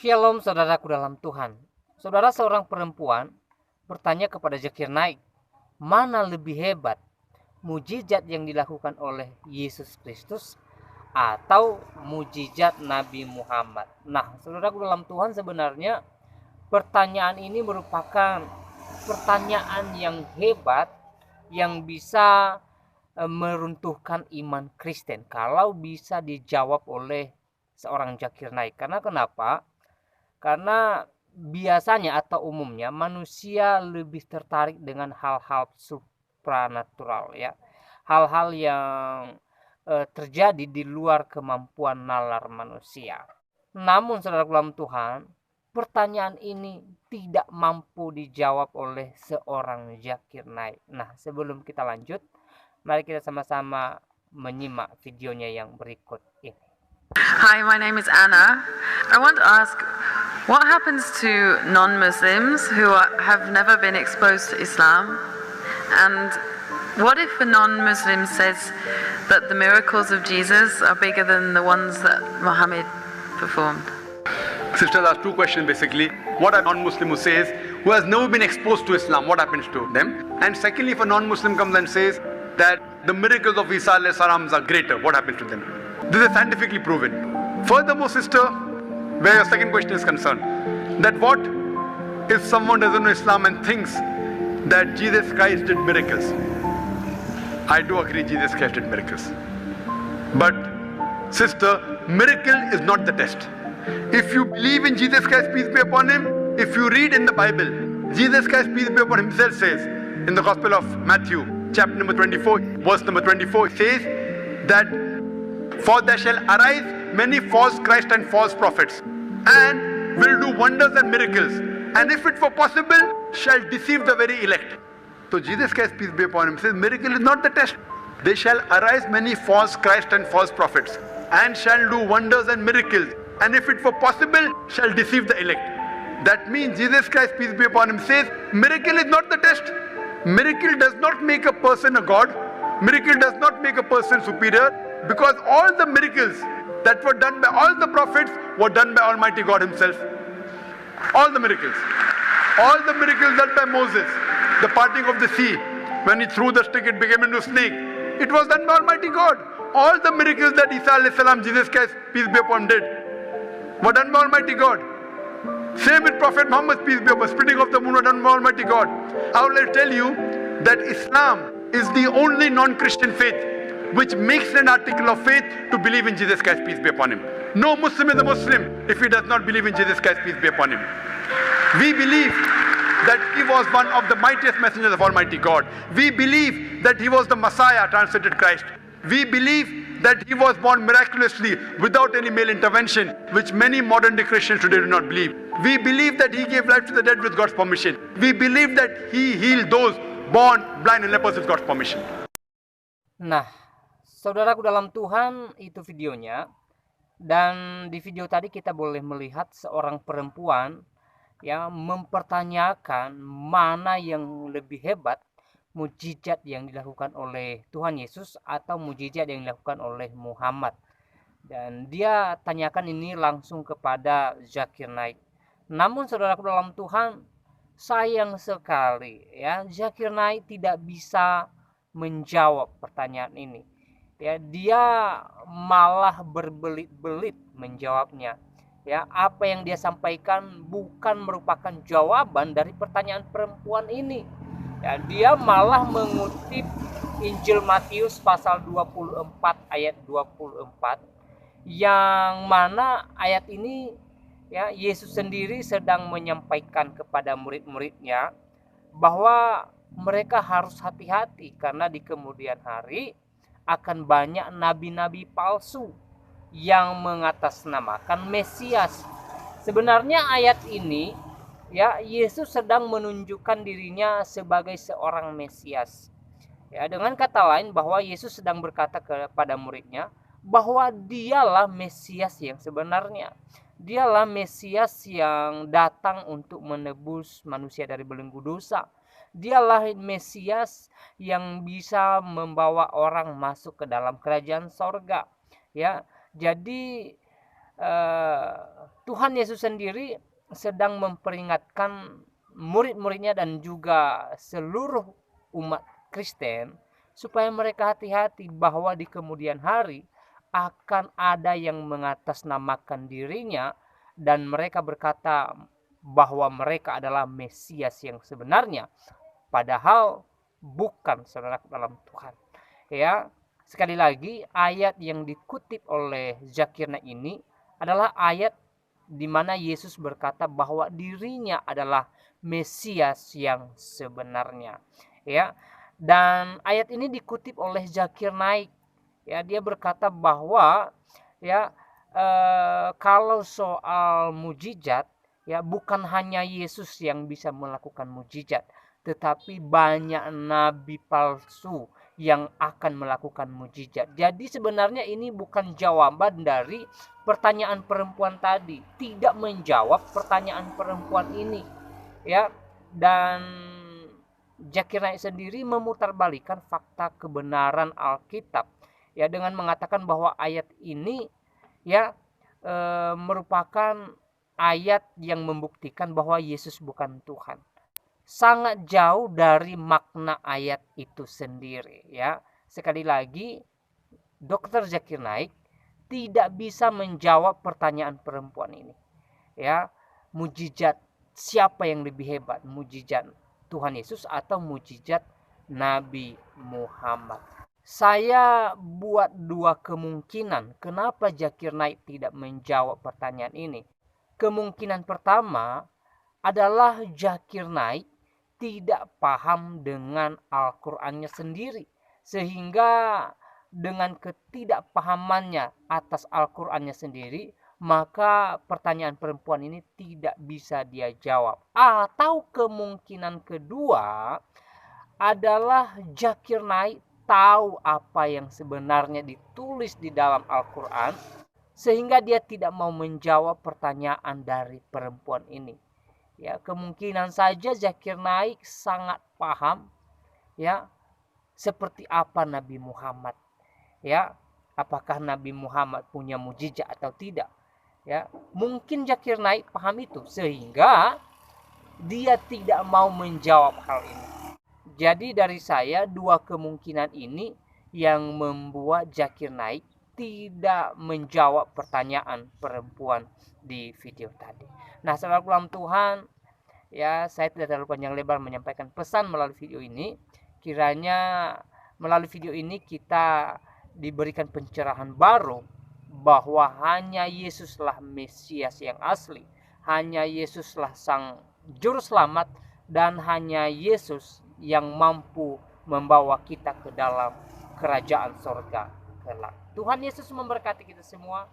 Shalom saudaraku dalam Tuhan. Saudara, seorang perempuan bertanya kepada Zakir Naik, mana lebih hebat, mujizat yang dilakukan oleh Yesus Kristus atau mujizat Nabi Muhammad? Nah, saudaraku dalam Tuhan, sebenarnya pertanyaan ini merupakan pertanyaan yang hebat yang bisa meruntuhkan iman Kristen kalau bisa dijawab oleh seorang Zakir Naik. Karena kenapa? Karena biasanya atau umumnya manusia lebih tertarik dengan hal-hal supranatural, ya. Hal-hal yang terjadi di luar kemampuan nalar manusia. Namun saudara dalam Tuhan, pertanyaan ini tidak mampu dijawab oleh seorang Zakir Naik. Nah, sebelum kita lanjut, mari kita sama-sama menyimak videonya yang berikut ini. Hi, my name is Anna. I want to ask, what happens to non-Muslims who have never been exposed to Islam? And what if a non-Muslim says that the miracles of Jesus are bigger than the ones that Muhammad performed? Sisters asked two questions basically. What a non-Muslim who says, who has never been exposed to Islam, what happens to them? And secondly, if a non-Muslim comes and says that the miracles of Isa alayhi salam are greater, what happens to them? This is scientifically proven. Furthermore, sister, where your second question is concerned, that what if someone doesn't know Islam and thinks that Jesus Christ did miracles? I do agree Jesus Christ did miracles. But sister, miracle is not the test. If you believe in Jesus Christ, peace be upon him, if you read in the Bible, Jesus Christ, peace be upon him, himself says in the Gospel of Matthew, chapter number 24, verse number 24, says that for there shall arise many false Christ and false prophets, and will do wonders and miracles, and if it were possible, shall deceive the very elect. So Jesus Christ, peace be upon him, says miracle is not the test. They shall arise many false Christ and false prophets, and shall do wonders and miracles, and if it were possible, shall deceive the elect. That means Jesus Christ, peace be upon him, says miracle is not the test. Miracle does not make a person a god. Miracle does not make a person superior, because all the miracles that were done by all the prophets were done by Almighty God himself. All the miracles. All the miracles done by Moses, the parting of the sea, when he threw the stick it became into a snake, it was done by Almighty God. All the miracles that Isa alayhi salam, Jesus Christ, peace be upon him, did were done by Almighty God. Same with Prophet Muhammad, peace be upon him, splitting of the moon were done by Almighty God. I would like to tell you that Islam is the only non-Christian faith which makes an article of faith to believe in Jesus Christ, peace be upon him. No Muslim is a Muslim if he does not believe in Jesus Christ, peace be upon him. We believe that he was one of the mightiest messengers of Almighty God. We believe that he was the Messiah, translated Christ. We believe that he was born miraculously without any male intervention, which many modern day Christians today do not believe. We believe that he gave life to the dead with God's permission. We believe that he healed those born blind and lepers with God's permission. Nah, saudaraku dalam Tuhan, itu videonya. Dan di video tadi kita boleh melihat seorang perempuan yang mempertanyakan mana yang lebih hebat, mujizat yang dilakukan oleh Tuhan Yesus atau mujizat yang dilakukan oleh Muhammad. Dan dia tanyakan ini langsung kepada Zakir Naik. Namun saudaraku dalam Tuhan, sayang sekali ya, Zakir Naik tidak bisa menjawab pertanyaan ini. Ya, dia malah berbelit-belit menjawabnya. Ya, apa yang dia sampaikan bukan merupakan jawaban dari pertanyaan perempuan ini. Ya, dia malah mengutip Injil Matius pasal 24 ayat 24, yang mana ayat ini ya, Yesus sendiri sedang menyampaikan kepada murid-muridnya bahwa mereka harus hati-hati karena di kemudian hari akan banyak nabi-nabi palsu yang mengatasnamakan Mesias. Sebenarnya ayat ini ya, Yesus sedang menunjukkan dirinya sebagai seorang Mesias. Ya, dengan kata lain bahwa Yesus sedang berkata kepada muridnya bahwa dialah Mesias yang sebenarnya. Dialah Mesias yang datang untuk menebus manusia dari belenggu dosa. Dialah Mesias yang bisa membawa orang masuk ke dalam kerajaan sorga. Ya, jadi Tuhan Yesus sendiri sedang memperingatkan murid-muridnya dan juga seluruh umat Kristen supaya mereka hati-hati bahwa di kemudian hari akan ada yang mengatasnamakan dirinya dan mereka berkata bahwa mereka adalah Mesias yang sebenarnya, padahal bukan, saudara dalam Tuhan. Ya, sekali lagi ayat yang dikutip oleh Zakirna ini adalah ayat di mana Yesus berkata bahwa dirinya adalah Mesias yang sebenarnya. Ya, dan ayat ini dikutip oleh Zakir Naik. Ya, dia berkata bahwa ya kalau soal mujizat, ya bukan hanya Yesus yang bisa melakukan mujizat, tetapi banyak nabi palsu yang akan melakukan mujizat. Jadi sebenarnya ini bukan jawaban dari pertanyaan perempuan tadi, tidak menjawab pertanyaan perempuan ini, ya. Dan Zakir Naik sendiri memutarbalikkan fakta kebenaran Alkitab, ya, dengan mengatakan bahwa ayat ini ya merupakan ayat yang membuktikan bahwa Yesus bukan Tuhan. Sangat jauh dari makna ayat itu sendiri, ya. Sekali lagi, Dr. Zakir Naik tidak bisa menjawab pertanyaan perempuan ini. Ya, mujizat siapa yang lebih hebat? Mujizat Tuhan Yesus atau mujizat Nabi Muhammad? Saya buat dua kemungkinan kenapa Zakir Naik tidak menjawab pertanyaan ini. Kemungkinan pertama adalah Zakir Naik tidak paham dengan Al-Qur'annya sendiri, sehingga dengan ketidakpahamannya atas Al-Qur'annya sendiri, maka pertanyaan perempuan ini tidak bisa dia jawab. Atau kemungkinan kedua adalah Zakir Naik tahu apa yang sebenarnya ditulis di dalam Al-Quran, sehingga dia tidak mau menjawab pertanyaan dari perempuan ini. Ya, kemungkinan saja Zakir Naik sangat paham, ya, seperti apa Nabi Muhammad, ya, apakah Nabi Muhammad punya mujizat atau tidak. Ya, mungkin Zakir Naik paham itu sehingga dia tidak mau menjawab hal ini. Jadi dari saya dua kemungkinan ini yang membuat Zakir Naik tidak menjawab pertanyaan perempuan di video tadi. Nah, saudara dalam Tuhan, ya, saya tidak terlalu panjang lebar menyampaikan pesan melalui video ini. Kiranya melalui video ini kita diberikan pencerahan baru bahwa hanya Yesuslah Mesias yang asli, hanya Yesuslah Sang Juru Selamat, dan hanya Yesus yang mampu membawa kita ke dalam kerajaan sorga kelak. Tuhan Yesus memberkati kita semua.